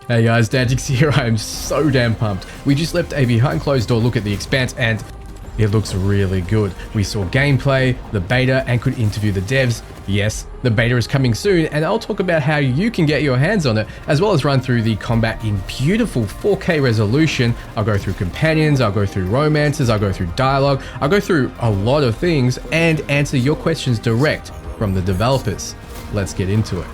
Hey guys, Dantics here. I am so damn pumped. We just left a behind closed door look at the Expanse and it looks really good. We saw gameplay, the beta, and could interview the devs. Yes, the beta is coming soon, and I'll talk about how you can get your hands on it, as well as run through the combat in beautiful 4K resolution. I'll go through companions, I'll go through romances, I'll go through dialogue, I'll go through a lot of things, and answer your questions direct from the developers. Let's get into it.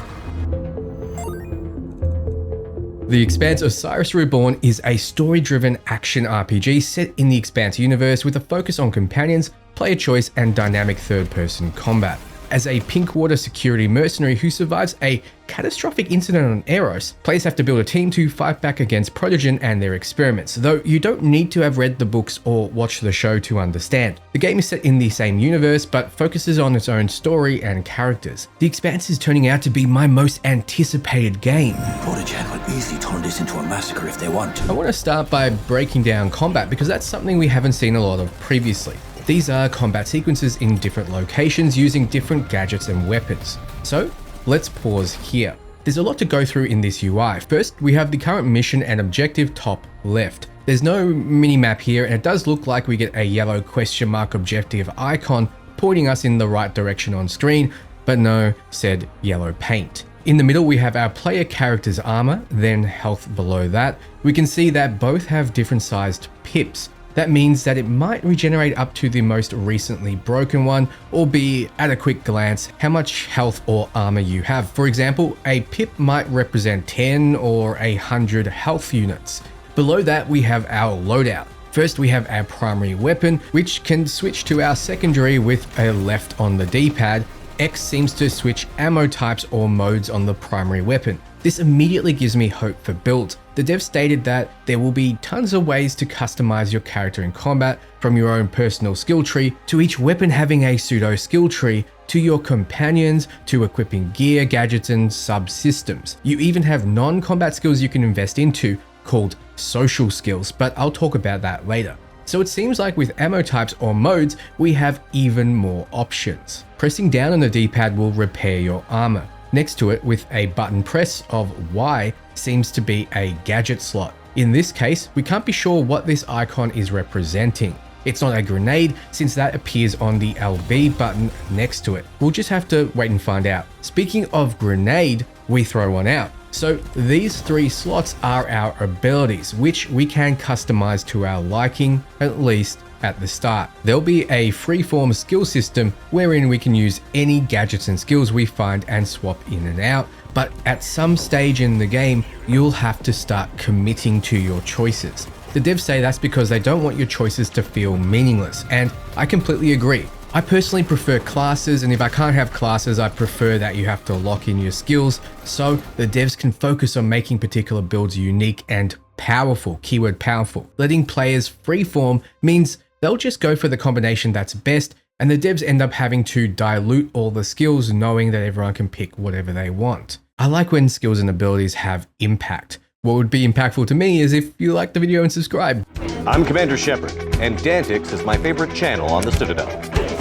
The Expanse Osiris Reborn is a story-driven action RPG set in the Expanse universe with a focus on companions, player choice, and dynamic third-person combat. As a Pinkwater security mercenary who survives a catastrophic incident on Eros, players have to build a team to fight back against Protogen and their experiments, though you don't need to have read the books or watched the show to understand. The game is set in the same universe, but focuses on its own story and characters. The Expanse is turning out to be my most anticipated game. Protogen will easily turn this into a massacre if they want to. I want to start by breaking down combat because that's something we haven't seen a lot of previously. These are combat sequences in different locations using different gadgets and weapons. So let's pause here. There's a lot to go through in this UI. First, we have the current mission and objective top left. There's no mini-map here, and it does look like we get a yellow question mark objective icon pointing us in the right direction on screen, but no said yellow paint. In the middle, we have our player character's armor, then health below that. We can see that both have different sized pips. That means that it might regenerate up to the most recently broken one, or be at a quick glance how much health or armor you have. For example, a pip might represent 10 or 100 health units. Below that, we have our loadout. First, we have our primary weapon, which can switch to our secondary with a left on the D-pad. X seems to switch ammo types or modes on the primary weapon. This immediately gives me hope for builds. The dev stated that there will be tons of ways to customize your character in combat, from your own personal skill tree, to each weapon having a pseudo skill tree, to your companions, to equipping gear, gadgets, and subsystems. You even have non-combat skills you can invest into, called social skills, but I'll talk about that later. So it seems like with ammo types or modes, we have even more options. Pressing down on the D-pad will repair your armor. Next to it, with a button press of Y, seems to be a gadget slot. In this case, we can't be sure what this icon is representing. It's not a grenade, since that appears on the LB button next to it. We'll just have to wait and find out. Speaking of grenade, we throw one out. So these three slots are our abilities, which we can customize to our liking, at least at the start. There'll be a freeform skill system wherein we can use any gadgets and skills we find and swap in and out, but at some stage in the game, you'll have to start committing to your choices. The devs say that's because they don't want your choices to feel meaningless, and I completely agree. I personally prefer classes, and if I can't have classes, I prefer that you have to lock in your skills so the devs can focus on making particular builds unique and powerful, keyword powerful. Letting players freeform means they'll just go for the combination that's best, and the devs end up having to dilute all the skills knowing that everyone can pick whatever they want. I like when skills and abilities have impact. What would be impactful to me is if you like the video and subscribe. I'm Commander Shepard, and Dantics is my favorite channel on the Citadel.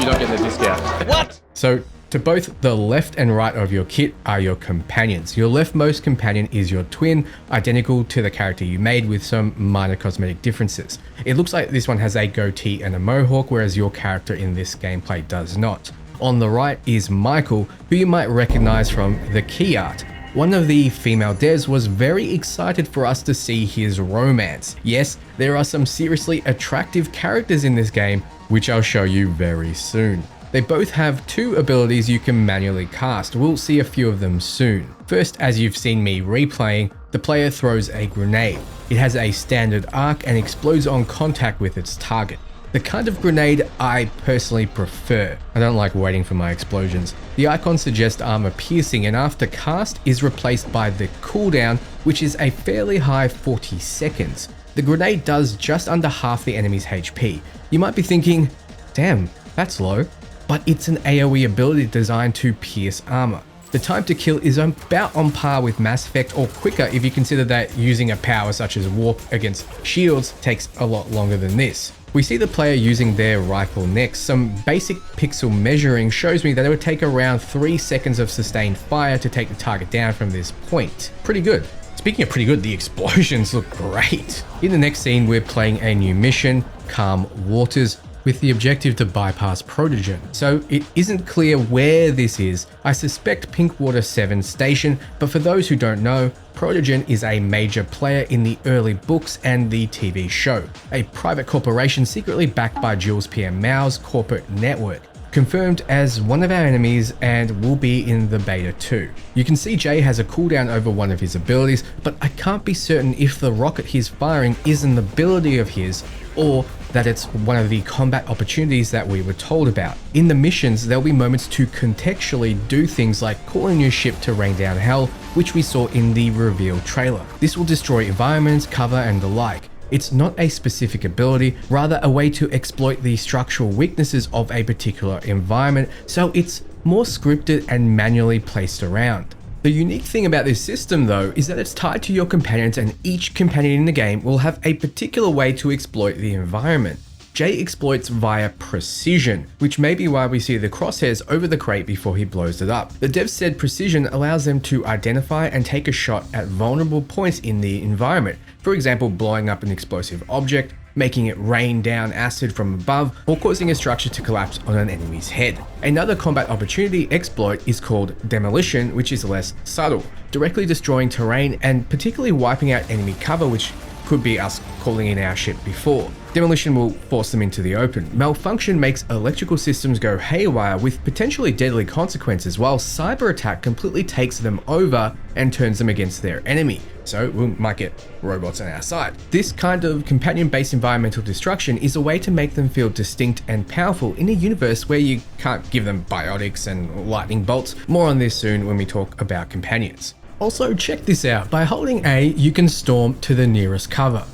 You're not getting a discount. What? So, to both the left and right of your kit are your companions. Your leftmost companion is your twin, identical to the character you made with some minor cosmetic differences. It looks like this one has a goatee and a mohawk, whereas your character in this gameplay does not. On the right is Michael, who you might recognize from the key art. One of the female devs was very excited for us to see his romance. Yes, there are some seriously attractive characters in this game, which I'll show you very soon. They both have two abilities you can manually cast. We'll see a few of them soon. First, as you've seen me replaying, the player throws a grenade. It has a standard arc and explodes on contact with its target. The kind of grenade I personally prefer. I don't like waiting for my explosions. The icon suggests armor piercing, and after cast is replaced by the cooldown, which is a fairly high 40 seconds. The grenade does just under half the enemy's HP. You might be thinking, damn, that's low. But it's an AoE ability designed to pierce armor. The time to kill is about on par with Mass Effect, or quicker if you consider that using a power such as warp against shields takes a lot longer than this. We see the player using their rifle next. Some basic pixel measuring shows me that it would take around 3 seconds of sustained fire to take the target down from this point. Pretty good. Speaking of pretty good, the explosions look great. In the next scene, we're playing a new mission, Calm Waters, with the objective to bypass Protogen. So it isn't clear where this is. I suspect Pinkwater 7 Station, but for those who don't know, Protogen is a major player in the early books and the TV show, a private corporation secretly backed by Jules Pierre Mao's corporate network. Confirmed as one of our enemies and will be in the beta too. You can see Jay has a cooldown over one of his abilities, but I can't be certain if the rocket he's firing is an ability of his or that it's one of the combat opportunities that we were told about. In the missions, there'll be moments to contextually do things like calling your ship to rain down hell, which we saw in the reveal trailer. This will destroy environments, cover, and the like. It's not a specific ability, rather a way to exploit the structural weaknesses of a particular environment, so it's more scripted and manually placed around. The unique thing about this system though is that it's tied to your companions, and each companion in the game will have a particular way to exploit the environment. Jay exploits via precision, which may be why we see the crosshairs over the crate before he blows it up. The devs said precision allows them to identify and take a shot at vulnerable points in the environment. For example, blowing up an explosive object, making it rain down acid from above, or causing a structure to collapse on an enemy's head. Another combat opportunity exploit is called Demolition, which is less subtle, directly destroying terrain and particularly wiping out enemy cover, which could be us calling in our ship before. Demolition will force them into the open. Malfunction makes electrical systems go haywire with potentially deadly consequences, while cyber attack completely takes them over and turns them against their enemy. So we might get robots on our side. This kind of companion-based environmental destruction is a way to make them feel distinct and powerful in a universe where you can't give them biotics and lightning bolts. More on this soon when we talk about companions. Also, check this out. By holding A, you can storm to the nearest cover.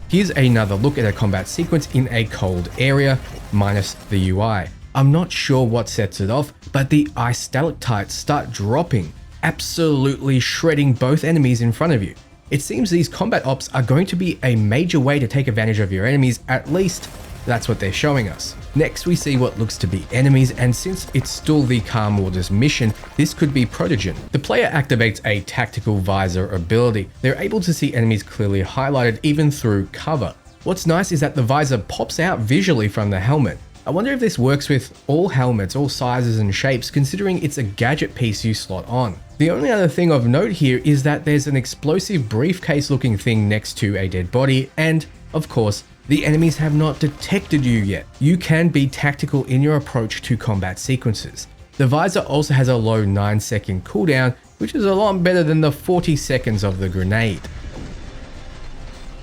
Here's another look at a combat sequence in a cold area, minus the UI. I'm not sure what sets it off, but the ice stalactites start dropping, absolutely shredding both enemies in front of you. It seems these combat ops are going to be a major way to take advantage of your enemies, at least that's what they're showing us. Next, we see what looks to be enemies, and since it's still the Calm Waters mission, this could be Protogen. The player activates a tactical visor ability. They're able to see enemies clearly highlighted even through cover. What's nice is that the visor pops out visually from the helmet. I wonder if this works with all helmets, all sizes and shapes, considering it's a gadget piece you slot on. The only other thing of note here is that there's an explosive briefcase looking thing next to a dead body, and of course, the enemies have not detected you yet. You can be tactical in your approach to combat sequences. The visor also has a low 9-second cooldown, which is a lot better than the 40 seconds of the grenade.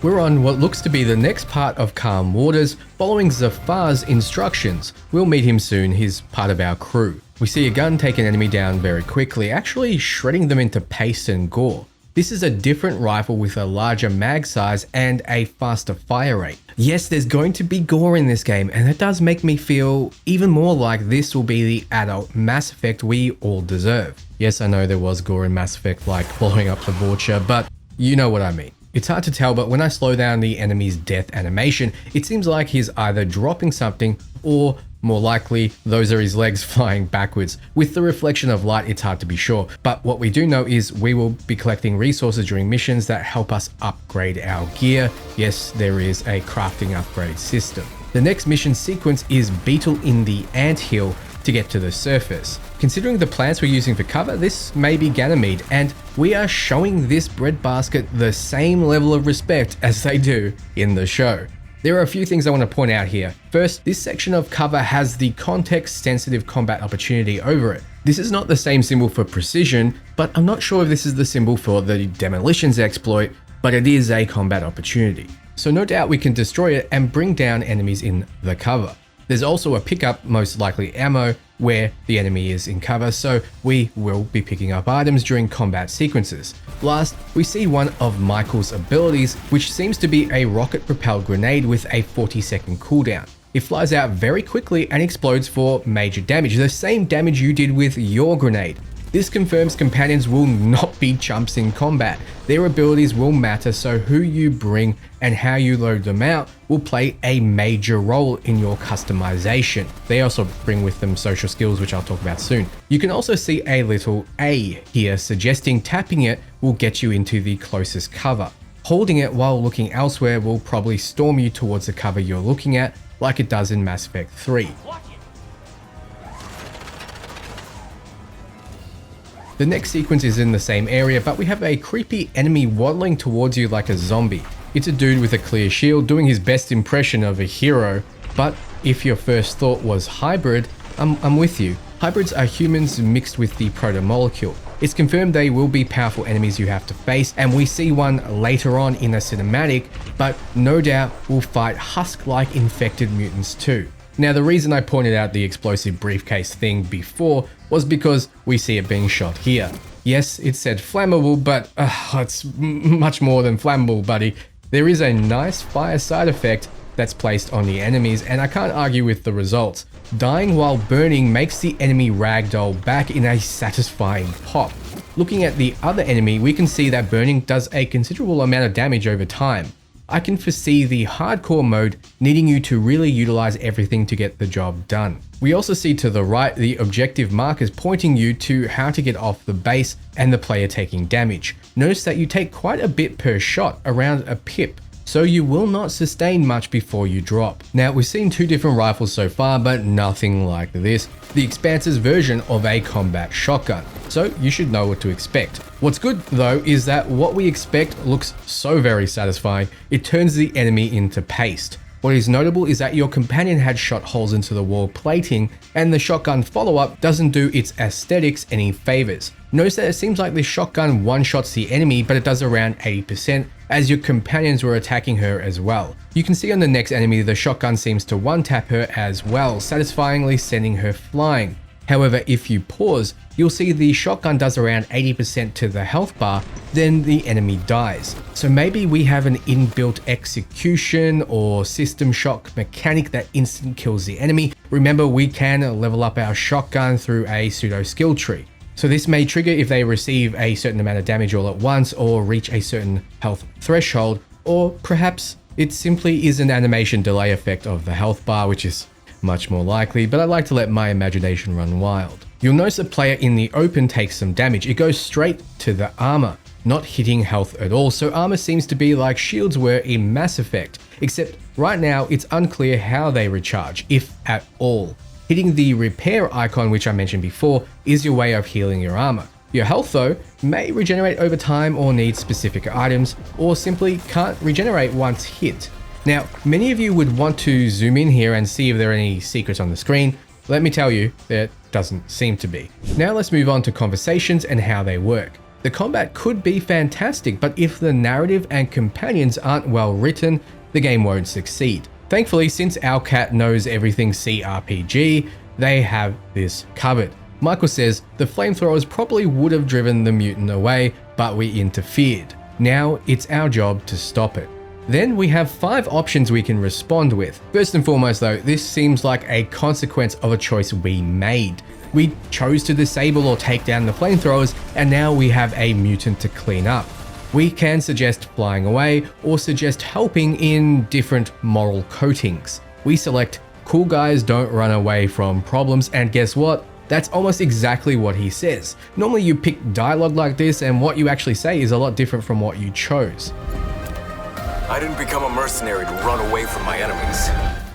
We're on what looks to be the next part of Calm Waters, following Zafar's instructions. We'll meet him soon, he's part of our crew. We see a gun take an enemy down very quickly, actually shredding them into paste and gore. This is a different rifle with a larger mag size and a faster fire rate. Yes, there's going to be gore in this game, and that does make me feel even more like this will be the adult Mass Effect we all deserve. Yes, I know there was gore in Mass Effect, like blowing up the Vulture, but you know what I mean. It's hard to tell, but when I slow down the enemy's death animation, it seems like he's either dropping something or more likely, those are his legs flying backwards. With the reflection of light, it's hard to be sure. But what we do know is we will be collecting resources during missions that help us upgrade our gear. Yes, there is a crafting upgrade system. The next mission sequence is Beetle in the Anthill to get to the surface. Considering the plants we're using for cover, this may be Ganymede, and we are showing this breadbasket the same level of respect as they do in the show. There are a few things I want to point out here. First, this section of cover has the context-sensitive combat opportunity over it. This is not the same symbol for precision, but I'm not sure if this is the symbol for the demolitions exploit, but it is a combat opportunity. So no doubt we can destroy it and bring down enemies in the cover. There's also a pickup, most likely ammo, where the enemy is in cover, so we will be picking up items during combat sequences. Last, we see one of Michael's abilities, which seems to be a rocket-propelled grenade with a 40-second cooldown. It flies out very quickly and explodes for major damage, the same damage you did with your grenade. This confirms companions will not be chumps in combat. Their abilities will matter, so who you bring and how you load them out will play a major role in your customization. They also bring with them social skills, which I'll talk about soon. You can also see a little A here, suggesting tapping it will get you into the closest cover. Holding it while looking elsewhere will probably storm you towards the cover you're looking at, like it does in Mass Effect 3. The next sequence is in the same area, but we have a creepy enemy waddling towards you like a zombie. It's a dude with a clear shield doing his best impression of a hero, but if your first thought was hybrid, I'm with you. Hybrids are humans mixed with the proto-molecule. It's confirmed they will be powerful enemies you have to face, and we see one later on in a cinematic, but no doubt will fight husk-like infected mutants too. Now, the reason I pointed out the explosive briefcase thing before was because we see it being shot here. Yes, it said flammable, but it's much more than flammable, buddy. There is a nice fire side effect that's placed on the enemies, and I can't argue with the results. Dying while burning makes the enemy ragdoll back in a satisfying pop. Looking at the other enemy, we can see that burning does a considerable amount of damage over time. I can foresee the hardcore mode needing you to really utilize everything to get the job done. We also see to the right the objective markers pointing you to how to get off the base and the player taking damage. Notice that you take quite a bit per shot, around a pip, so you will not sustain much before you drop. Now, we've seen two different rifles so far, but nothing like this. The Expanse's version of a combat shotgun, so you should know what to expect. What's good though is that what we expect looks so very satisfying, it turns the enemy into paste. What is notable is that your companion had shot holes into the wall plating, and the shotgun follow-up doesn't do its aesthetics any favors. Notice that it seems like the shotgun one-shots the enemy, but it does around 80%, as your companions were attacking her as well. You can see on the next enemy the shotgun seems to one-tap her as well, satisfyingly sending her flying. However, if you pause, you'll see the shotgun does around 80% to the health bar, then the enemy dies. So maybe we have an inbuilt execution or system shock mechanic that instant kills the enemy. Remember, we can level up our shotgun through a pseudo skill tree. So this may trigger if they receive a certain amount of damage all at once or reach a certain health threshold, or perhaps it simply is an animation delay effect of the health bar, which is much more likely, but I like to let my imagination run wild. You'll notice a player in the open takes some damage. It goes straight to the armor, not hitting health at all, so armor seems to be like shields were in Mass Effect, except right now it's unclear how they recharge, if at all. Hitting the repair icon, which I mentioned before, is your way of healing your armor. Your health though may regenerate over time or need specific items, or simply can't regenerate once hit. Now, many of you would want to zoom in here and see if there are any secrets on the screen. Let me tell you, there doesn't seem to be. Now let's move on to conversations and how they work. The combat could be fantastic, but if the narrative and companions aren't well written, the game won't succeed. Thankfully, since Owlcat knows everything CRPG, they have this covered. Michael says, the flamethrowers probably would have driven the mutant away, but we interfered. Now it's our job to stop it. Then we have 5 options we can respond with. First and foremost though, this seems like a consequence of a choice we made. We chose to disable or take down the flamethrowers, and now we have a mutant to clean up. We can suggest flying away or suggest helping in different moral coatings. We select cool guys don't run away from problems, and guess what? That's almost exactly what he says. Normally you pick dialogue like this and what you actually say is a lot different from what you chose. I didn't become a mercenary to run away from my enemies.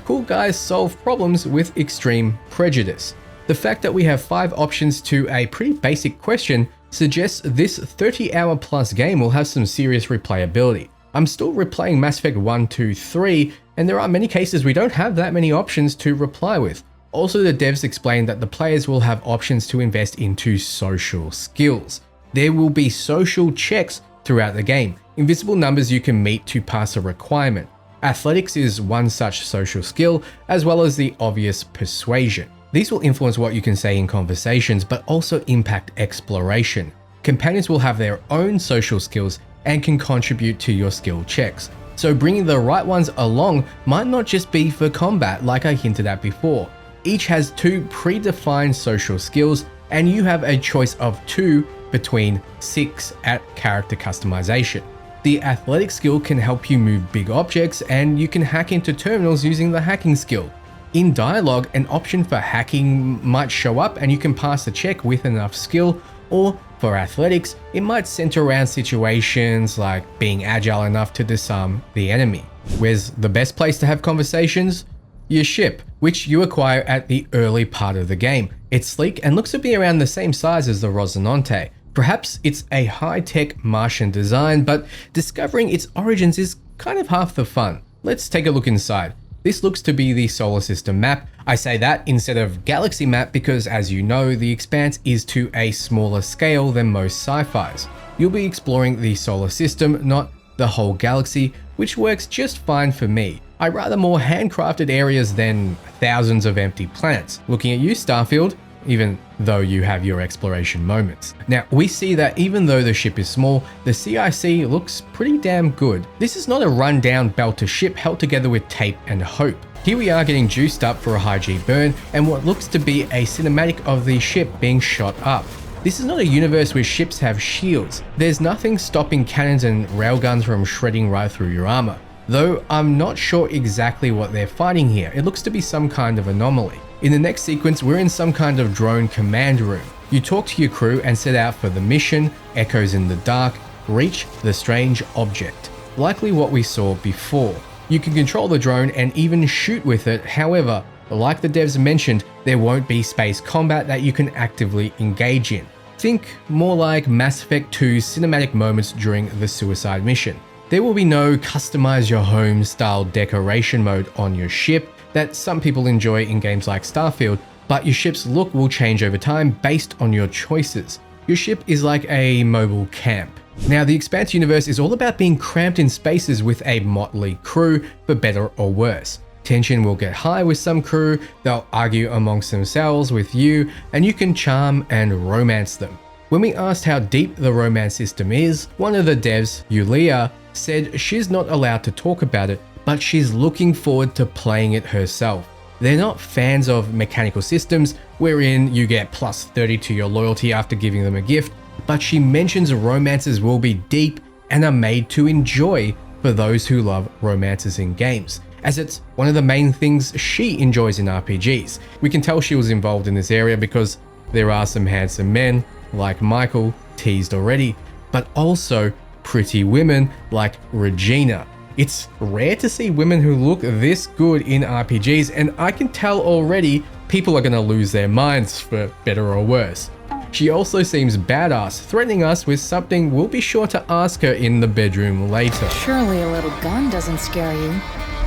Cool guys solve problems with extreme prejudice. The fact that we have 5 options to a pretty basic question suggests this 30-hour plus game will have some serious replayability. I'm still replaying Mass Effect 1, 2, 3, and there are many cases we don't have that many options to reply with. Also, the devs explained that the players will have options to invest into social skills. There will be social checks throughout the game, invisible numbers you can meet to pass a requirement. Athletics is one such social skill, as well as the obvious persuasion. These will influence what you can say in conversations, but also impact exploration. Companions will have their own social skills and can contribute to your skill checks. So bringing the right ones along might not just be for combat like I hinted at before. Each has 2 predefined social skills, and you have a choice of 2 between 6 at character customization. The athletic skill can help you move big objects, and you can hack into terminals using the hacking skill. In dialogue, an option for hacking might show up and you can pass the check with enough skill, or for athletics, it might center around situations like being agile enough to disarm the enemy. Where's the best place to have conversations? Your ship, which you acquire at the early part of the game. It's sleek and looks to be around the same size as the Rosinante. Perhaps it's a high-tech Martian design, but discovering its origins is kind of half the fun. Let's take a look inside. This looks to be the solar system map. I say that instead of galaxy map because, as you know, the Expanse is to a smaller scale than most sci-fis. You'll be exploring the solar system, not the whole galaxy, which works just fine for me. I rather more handcrafted areas than thousands of empty planets. Looking at you, Starfield, even though you have your exploration moments. Now, we see that even though the ship is small, the CIC looks pretty damn good. This is not a rundown belter ship held together with tape and hope. Here we are getting juiced up for a high G burn and what looks to be a cinematic of the ship being shot up. This is not a universe where ships have shields. There's nothing stopping cannons and railguns from shredding right through your armor. Though I'm not sure exactly what they're fighting here. It looks to be some kind of anomaly. In the next sequence, we're in some kind of drone command room. You talk to your crew and set out for the mission, Echoes in the Dark, reach the strange object. Likely what we saw before. You can control the drone and even shoot with it. However, like the devs mentioned, there won't be space combat that you can actively engage in. Think more like Mass Effect 2's cinematic moments during the suicide mission. There will be no customize your home style decoration mode on your ship that some people enjoy in games like Starfield, but your ship's look will change over time based on your choices. Your ship is like a mobile camp. Now, the Expanse universe is all about being cramped in spaces with a motley crew, for better or worse. Tension will get high with some crew, they'll argue amongst themselves with you, and you can charm and romance them. When we asked how deep the romance system is, one of the devs, Yulia, said she's not allowed to talk about it, but she's looking forward to playing it herself. They're not fans of mechanical systems wherein you get plus 30 to your loyalty after giving them a gift, but she mentions romances will be deep and are made to enjoy for those who love romances in games, as it's one of the main things she enjoys in RPGs. We can tell she was involved in this area because there are some handsome men, like Michael, teased already, but also pretty women like Regina. It's rare to see women who look this good in RPGs, and I can tell already people are gonna lose their minds for better or worse. She also seems badass, threatening us with something we'll be sure to ask her in the bedroom later. Surely a little gun doesn't scare you.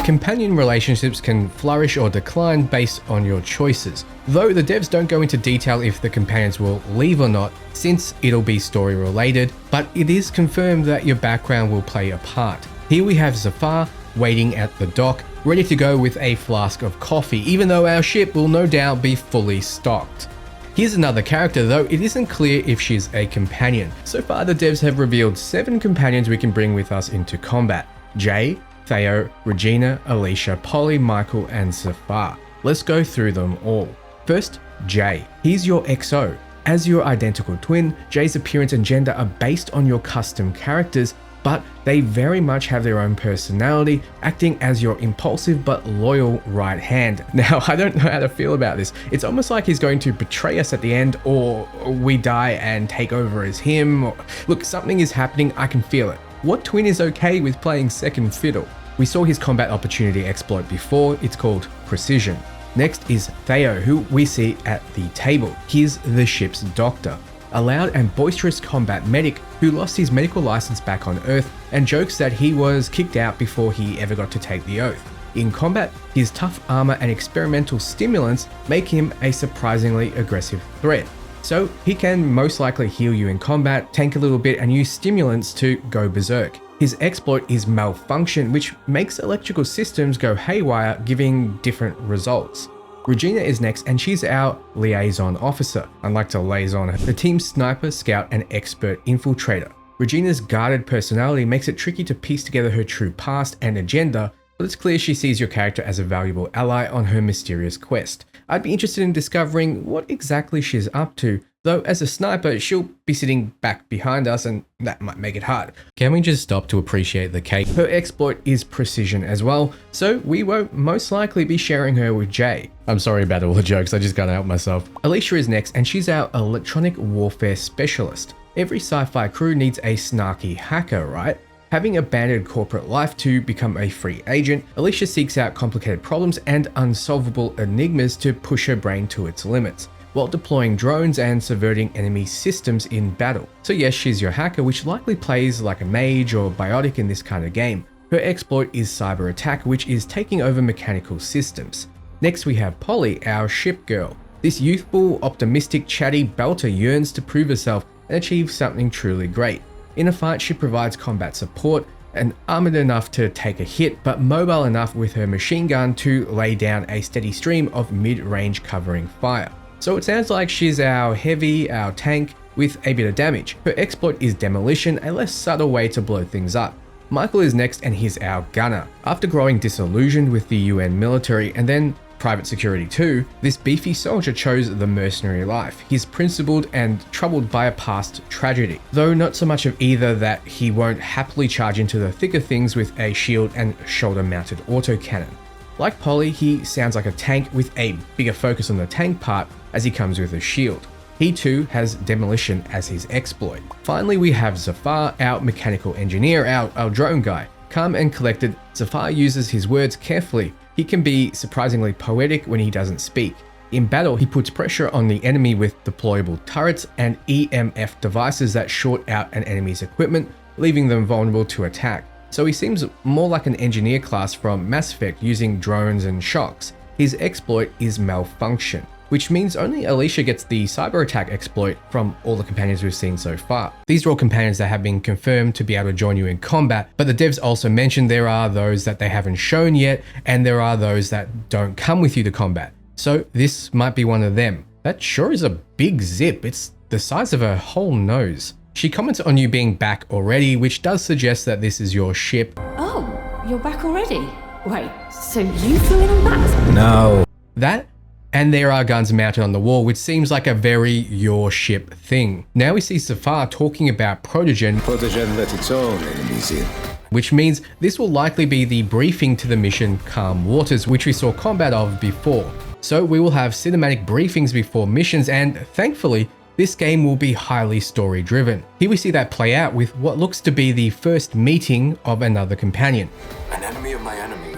Companion relationships can flourish or decline based on your choices, though the devs don't go into detail if the companions will leave or not, since it'll be story related, but it is confirmed that your background will play a part. Here we have Zafar waiting at the dock, ready to go with a flask of coffee, even though our ship will no doubt be fully stocked. Here's another character, though it isn't clear if she's a companion. So far the devs have revealed 7 companions we can bring with us into combat. Jay, Theo, Regina, Alicia, Polly, Michael, and Zafar. Let's go through them all. First, Jay. He's your XO. As your identical twin, Jay's appearance and gender are based on your custom characters, but they very much have their own personality, acting as your impulsive but loyal right hand. Now, I don't know how to feel about this. It's almost like he's going to betray us at the end, or we die and take over as him. Look, something is happening, I can feel it. What twin is okay with playing second fiddle? We saw his combat opportunity exploit before, it's called Precision. Next is Theo, who we see at the table. He's the ship's doctor. A loud and boisterous combat medic who lost his medical license back on Earth and jokes that he was kicked out before he ever got to take the oath. In combat, his tough armor and experimental stimulants make him a surprisingly aggressive threat. So he can most likely heal you in combat, tank a little bit, and use stimulants to go berserk. His exploit is Malfunction, which makes electrical systems go haywire, giving different results. Regina is next, and she's our liaison officer. Unlike the liaison, the team's sniper, scout, and expert infiltrator. Regina's guarded personality makes it tricky to piece together her true past and agenda, but it's clear she sees your character as a valuable ally on her mysterious quest. I'd be interested in discovering what exactly she's up to, Though as a sniper, she'll be sitting back behind us and that might make it hard. Can we just stop to appreciate the cake? Her exploit is precision as well, so we won't most likely be sharing her with Jay. I'm sorry about all the jokes, I just can't help myself. Alicia is next and she's our electronic warfare specialist. Every sci-fi crew needs a snarky hacker, right? Having abandoned corporate life to become a free agent, Alicia seeks out complicated problems and unsolvable enigmas to push her brain to its limits, while deploying drones and subverting enemy systems in battle. So yes, she's your hacker, which likely plays like a mage or biotic in this kind of game. Her exploit is cyber attack, which is taking over mechanical systems. Next we have Polly, our ship girl. This youthful, optimistic, chatty belter yearns to prove herself and achieve something truly great. In a fight, she provides combat support and armored enough to take a hit, but mobile enough with her machine gun to lay down a steady stream of mid-range covering fire. So it sounds like she's our heavy, our tank, with a bit of damage. Her exploit is demolition, a less subtle way to blow things up. Michael is next and he's our gunner. After growing disillusioned with the UN military and then private security too, this beefy soldier chose the mercenary life. He's principled and troubled by a past tragedy, though not so much of either that he won't happily charge into the thick of things with a shield and shoulder-mounted autocannon. Like Polly, he sounds like a tank with a bigger focus on the tank part as he comes with a shield. He too has demolition as his exploit. Finally, we have Zafar, our mechanical engineer, our drone guy. Calm and collected, Zafar uses his words carefully. He can be surprisingly poetic when he doesn't speak. In battle, he puts pressure on the enemy with deployable turrets and EMF devices that short out an enemy's equipment, leaving them vulnerable to attack. So he seems more like an engineer class from Mass Effect using drones and shocks. His exploit is malfunction, which means only Alicia gets the cyber attack exploit from all the companions we've seen so far. These are all companions that have been confirmed to be able to join you in combat, but the devs also mentioned there are those that they haven't shown yet, and there are those that don't come with you to combat. So this might be one of them. That sure is a big zip, it's the size of her whole nose. She comments on you being back already, which does suggest that this is your ship. Oh, you're back already? Wait, so you flew in on that? No. That, and there are guns mounted on the wall, which seems like a very your ship thing. Now we see Zafar talking about Protogen, Protogen let its own enemies in. which means this will likely be the briefing to the mission Calm Waters, which we saw combat of before. So we will have cinematic briefings before missions, and thankfully, this game will be highly story driven. Here we see that play out with what looks to be the first meeting of another companion. An enemy of my enemy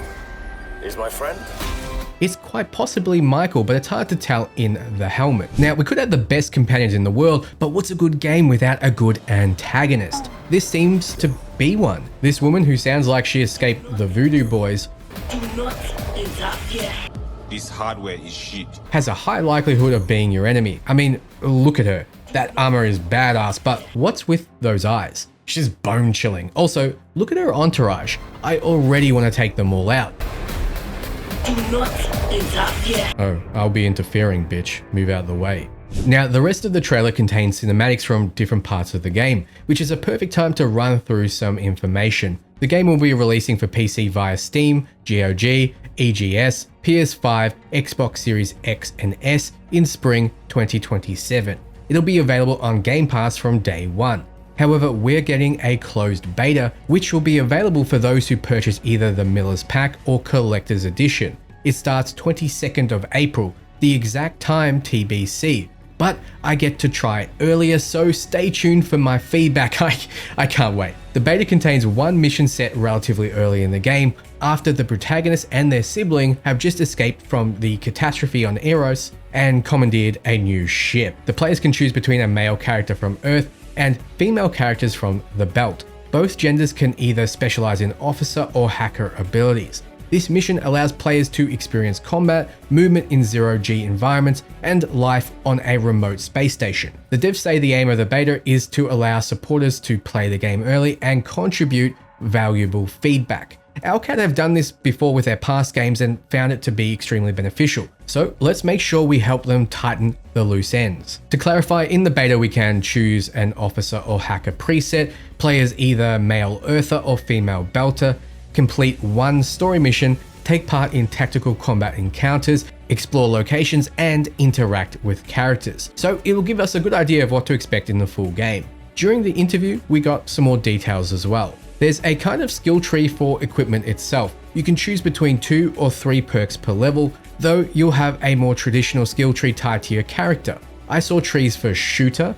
is my friend? It's quite possibly Michael, but it's hard to tell in the helmet. Now, we could have the best companions in the world, but what's a good game without a good antagonist? This seems to be one. This woman who sounds like she escaped the Voodoo Boys Do not interfere. This hardware is shit. has a high likelihood of being your enemy. I mean, look at her. That armor is badass, but what's with those eyes? She's bone chilling. Also, look at her entourage. I already want to take them all out. Do not interfere. Oh, I'll be interfering, bitch. Move out of the way. Now, the rest of the trailer contains cinematics from different parts of the game, which is a perfect time to run through some information. The game will be releasing for PC via Steam, GOG, EGS, PS5, Xbox Series X and S in spring 2027. It'll be available on Game Pass from day one. However, we're getting a closed beta, which will be available for those who purchase either the Miller's Pack or Collector's Edition. It starts 22nd of April, the exact time TBC. But I get to try it earlier, so stay tuned for my feedback. I can't wait. The beta contains one mission set relatively early in the game, after the protagonist and their sibling have just escaped from the catastrophe on Eros and commandeered a new ship. The players can choose between a male character from Earth and female characters from the Belt. Both genders can either specialize in officer or hacker abilities. This mission allows players to experience combat, movement in zero-G environments, and life on a remote space station. The devs say the aim of the beta is to allow supporters to play the game early and contribute valuable feedback. Owlcat have done this before with their past games and found it to be extremely beneficial. So let's make sure we help them tighten the loose ends. To clarify, in the beta we can choose an officer or hacker preset, players either male Earther or female Belter, complete one story mission, take part in tactical combat encounters, explore locations, and interact with characters. So it will give us a good idea of what to expect in the full game. During the interview, we got some more details as well. There's a kind of skill tree for equipment itself. You can choose between 2 or 3 perks per level, though you'll have a more traditional skill tree tied to your character. I saw trees for shooter,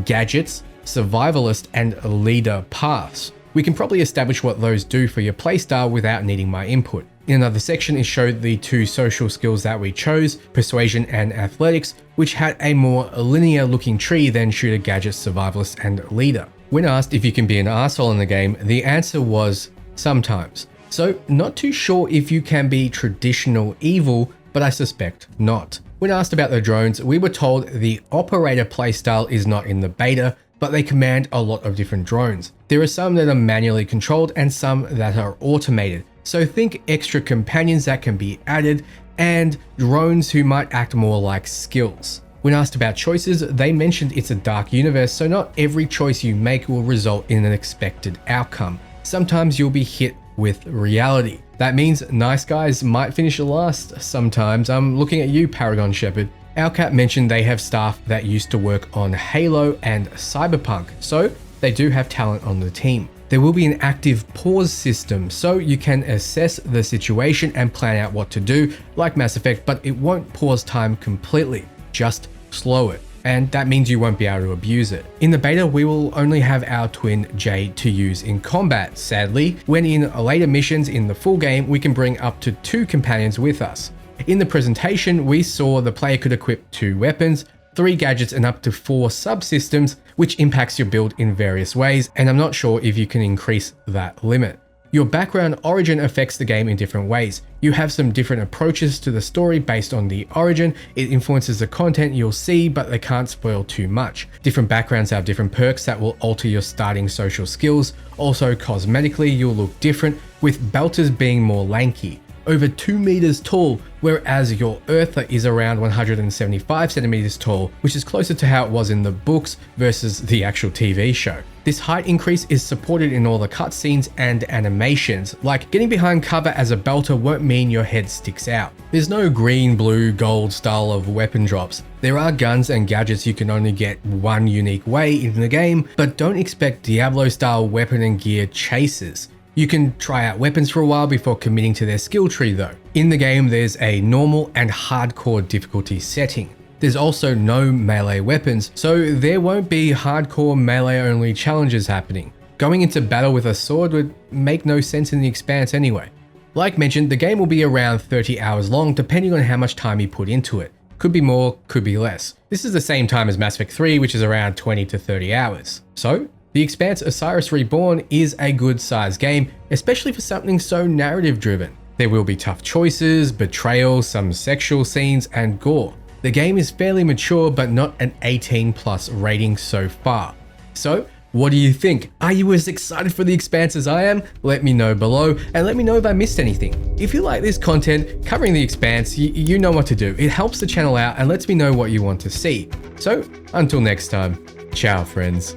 gadgets, survivalist, and leader paths. We can probably establish what those do for your playstyle without needing my input. In another section, it showed the 2 social skills that we chose, persuasion and athletics, which had a more linear looking tree than shooter, gadget, survivalist, and leader. When asked if you can be an arsehole in the game, the answer was sometimes. So not too sure if you can be traditional evil, but I suspect not. When asked about the drones, we were told the operator playstyle is not in the beta, but they command a lot of different drones. There are some that are manually controlled and some that are automated. So think extra companions that can be added and drones who might act more like skills. When asked about choices, they mentioned it's a dark universe, so not every choice you make will result in an expected outcome. Sometimes you'll be hit with reality. That means nice guys might finish last sometimes. I'm looking at you, Paragon Shepherd. Owlcat mentioned they have staff that used to work on Halo and Cyberpunk, so they do have talent on the team. There will be an active pause system, so you can assess the situation and plan out what to do, like Mass Effect, but it won't pause time completely, just slow it. And that means you won't be able to abuse it. In the beta, we will only have our twin Jade to use in combat, sadly. When in later missions in the full game, we can bring up to 2 companions with us. In the presentation, we saw the player could equip 2 weapons, 3 gadgets, and up to 4 subsystems, which impacts your build in various ways, and I'm not sure if you can increase that limit. Your background origin affects the game in different ways. You have some different approaches to the story based on the origin. It influences the content you'll see, but they can't spoil too much. Different backgrounds have different perks that will alter your starting social skills. Also, cosmetically, you'll look different, with belters being more lanky, over 2 meters tall, whereas your Earther is around 175 centimeters tall, which is closer to how it was in the books versus the actual TV show. This height increase is supported in all the cutscenes and animations, like getting behind cover as a belter won't mean your head sticks out. There's no green, blue, gold style of weapon drops. There are guns and gadgets you can only get one unique way in the game, but don't expect Diablo style weapon and gear chases. You can try out weapons for a while before committing to their skill tree though. In the game, there's a normal and hardcore difficulty setting. There's also no melee weapons, so there won't be hardcore melee only challenges happening. Going into battle with a sword would make no sense in the Expanse anyway. Like mentioned, the game will be around 30 hours long depending on how much time you put into it. Could be more, could be less. This is the same time as Mass Effect 3, which is around 20 to 30 hours. So, the Expanse Osiris Reborn is a good sized game, especially for something so narrative driven. There will be tough choices, betrayal, some sexual scenes, and gore. The game is fairly mature, but not an 18+ rating so far. So, what do you think? Are you as excited for the Expanse as I am? Let me know below, and let me know if I missed anything. If you like this content covering the Expanse, you know what to do. It helps the channel out and lets me know what you want to see. So, until next time, ciao friends.